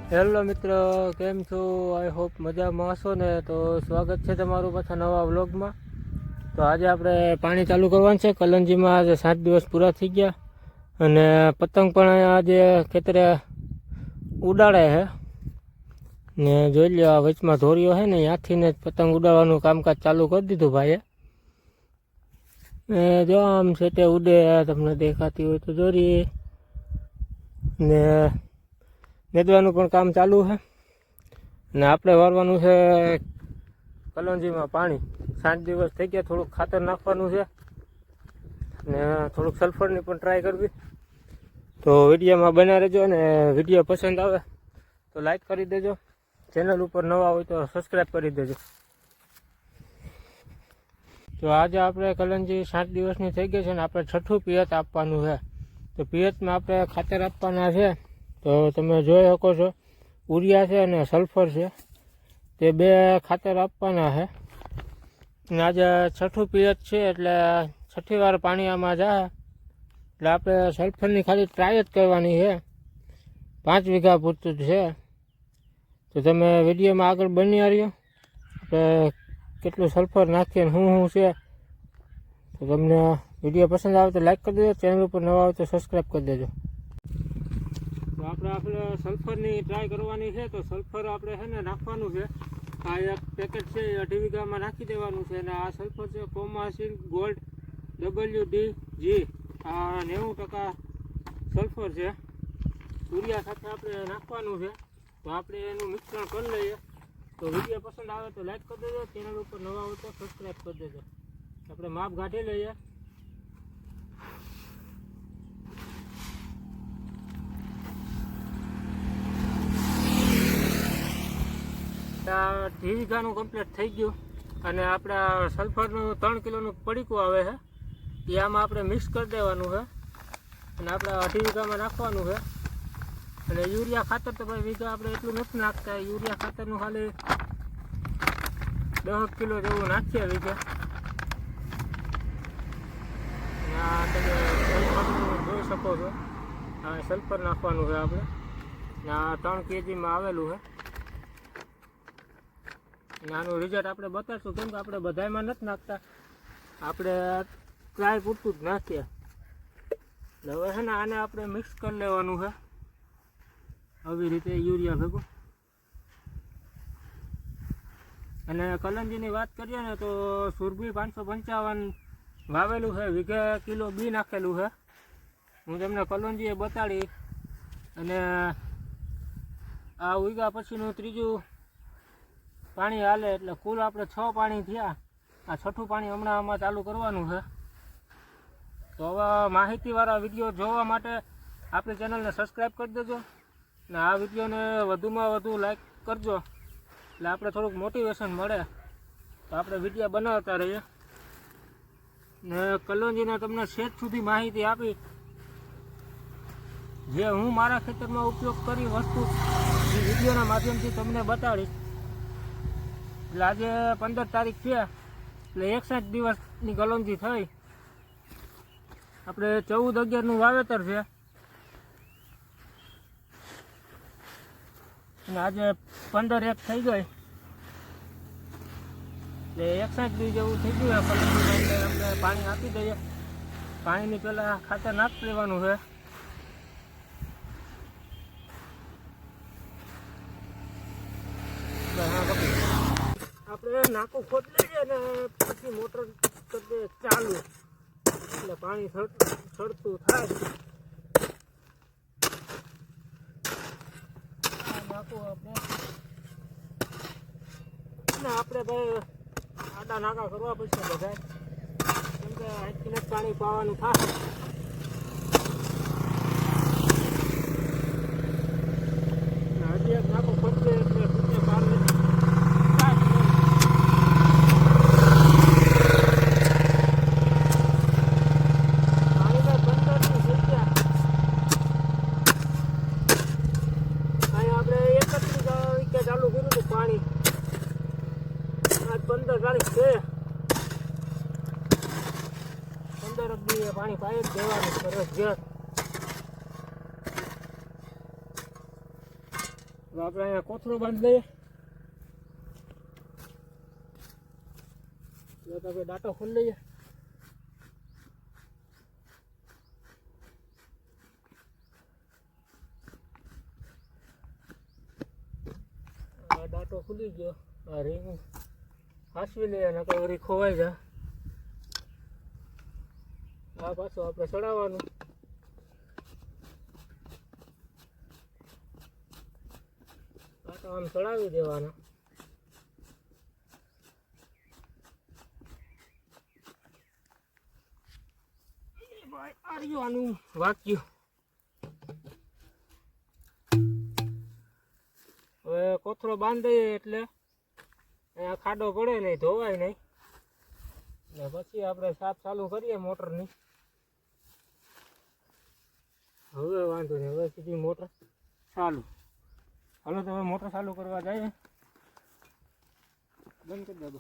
Hello મિત્રો, કેમ છો? આઈ હોપ મજામાં હશો ને. તો સ્વાગત છે તમારું પાછા નવા વ્લોગમાં. તો આજે આપણે પાણી ચાલુ કરવાનું છે. કલંજીમાં આજે 7 દિવસ પૂરા થઈ ગયા અને પતંગ પણ આજે ખેતરે ઉડાડે છે ને. જોઈ લો, આ વચમાં ધોરીઓ છે ને, ત્યાંથી ને પતંગ ઉડાડવાનું કામકાજ ચાલુ કરી દીધું ભાઈએ. ને જો આમ સેટે ઉડે, તમને દેખાતી હોય તો દોરી ને નેદવાનું પણ કામ ચાલુ છે. ને આપણે વારવાનું છે કલંજીમાં પાણી. 7 દિવસ થઈ ગયા, થોડુંક ખાતર નાખવાનું છે ને થોડુંક સલ્ફરની પણ ટ્રાય કરવી. તો વિડીયોમાં બના રહેજો અને વિડીયો પસંદ આવે તો લાઈક કરી દેજો. ચેનલ ઉપર નવા હોય તો સબસ્ક્રાઈબ કરી દેજો. તો આજે આપણે કલંજી 7 દિવસની થઈ ગઈ છે ને આપણે છઠ્ઠું પિયત આપવાનું છે. તો પિયતમાં આપણે ખાતર આપવાના છે. તો તમે જોઈ શકો છો, યુરિયા છે અને સલ્ફર છે, તે 2 ખાતર આપવાના છે. અને આજે છઠ્ઠું પિયત છે એટલે 6ઠ્ઠી વાર પાણી આમાં જાય. એટલે આપણે સલ્ફરની ખાલી ટ્રાય જ કરવાની છે. 5 વીઘા પૂરતું જ છે. તો તમે વિડીયોમાં આગળ બની આવ્યો આપણે કેટલું સલ્ફર નાખીએ ને શું છે. તો તમને વિડીયો પસંદ આવે તો લાઈક કરી દેજો. ચેનલ ઉપર નવા આવે તો સબસ્ક્રાઈબ કરી દેજો. તો આપણે સલ્ફરની ટ્રાય કરવાની છે. તો સલ્ફર આપણે છે ને નાખવાનું છે. આ એક પેકેટ છે એ 2.5 વીઘામાં નાખી દેવાનું છે. અને આ સલ્ફર છે કોમાસિન ગોલ્ડ WDG. આ 90% સલ્ફર છે. યુરિયા સાથે આપણે નાખવાનું છે. તો આપણે એનું મિશ્રણ કરી લઈએ. તો વિડીયો પસંદ આવે તો લાઈક કરી દેજો. ચેનલ ઉપર નવા હોય તો સબસ્ક્રાઈબ કરી દેજો. આપણે માપ કાઢી લઈએ. 2 વીઘાનું કમ્પ્લીટ થઈ ગયું. અને આપણા સલ્ફરનું 3 કિલોનું પડીકું આવે છે એ આમાં આપણે મિક્સ કરી દેવાનું છે. અને આપણે 2.5 વીઘામાં નાખવાનું છે. અને યુરિયા ખાતર તો ભાઈ વીઘા આપણે એટલું નથી નાખતા. યુરિયા ખાતરનું ખાલી 10 કિલો જેવું નાખીએ વીઘા. આ તમે સલ્ફરનું જોઈ શકો છો, આ સલ્ફર નાખવાનું છે આપણે. આ 3 kgમાં આવેલું છે. આનું રિઝલ્ટ આપણે બતાવશું, કેમ કે આપણે બધામાં નથી નાખતા, આપણે ટ્રાય પૂરતું જ નાખીએ. હવે છે ને આને આપણે મિક્સ કરી લેવાનું છે આવી રીતે યુરિયા ભેગું. અને કલંજીની વાત કરીએ ને તો સુરભી 555 વાવેલું છે, વીઘે કિલો બી નાખેલું છે. હું તમને કલંજીએ બતાડી. અને આ ઉગ્યા પછીનું ત્રીજું પાણી હાલે એટલે કુલ આપણે 6 પાણી થયા. આ 6ઠું પાણી હમણાં આમાં ચાલુ કરવાનું છે. તો હવે માહિતીવાળા વિડીયો જોવા માટે આપણી ચેનલને સબસ્ક્રાઈબ કરી દેજો. ને આ વિડીયોને વધુમાં વધુ લાઈક કરજો એટલે આપણે થોડુંક મોટિવેશન મળે તો આપણે વિડીયો બનાવતા રહીએ. ને કલંજીને તમને સેજ સુધી માહિતી આપી જે હું મારા ખેતરમાં ઉપયોગ કરી વસ્તુ એ વિડીયોના માધ્યમથી તમને બતાડીશ. એટલે આજે 15 તારીખ છે એટલે 61 દિવસની કલંજી થઈ. આપણે 14/11નું વાવેતર છે અને આજે 15/1 થઈ ગઈ એટલે 61 દી જેવું થઈ ગયું કલંજીમાં. એટલે આપણે પાણી આપી દઈએ. પાણીની પહેલાં ખાતર નાખી દેવાનું છે. આપણે નાકું ખોદ લઈએ અને પછી મોટર કરી દે ચાલુ એટલે પાણી સડતું થાય. નાકું આપણે ભાઈ આડા નાકા કરવા પડશે બધા, કેમ કે અહીંથી પાણી પાવાનું થાય. હજી એક નાકું ખોદે એટલે બહાર નથી. ચાલુ કર્યું હતું પાણી. આજ 15 તારીખ છે. 15 દી પાણી પાઈ જ દેવાનું સરસ જત. હવે આપણે અહીંયા કોથળો બાંધી દઈએ. આપણે દાંતો ખોલી લઈએ. આ દાંતો ખુલી ગયો. આ રીંગ હાંસવી લઈએ અને કોઈ વળી ખોવાઈ જાય. આ પાછું આપણે ચડાવવાનું. આ તો આમ ચડાવી દેવાના. આનું વાક્યું હવે કોથળો બાંધી એટલે અહીંયા ખાડો પડે નહીં, ધોવાય નહીં. ને પછી આપણે સાફ ચાલુ કરીએ મોટરની. હવે વાંધો નહીં, હવે સીધી મોટર ચાલુ. હાલો તો હવે મોટર ચાલુ કરવા જઈએ. બંધ કરી દો.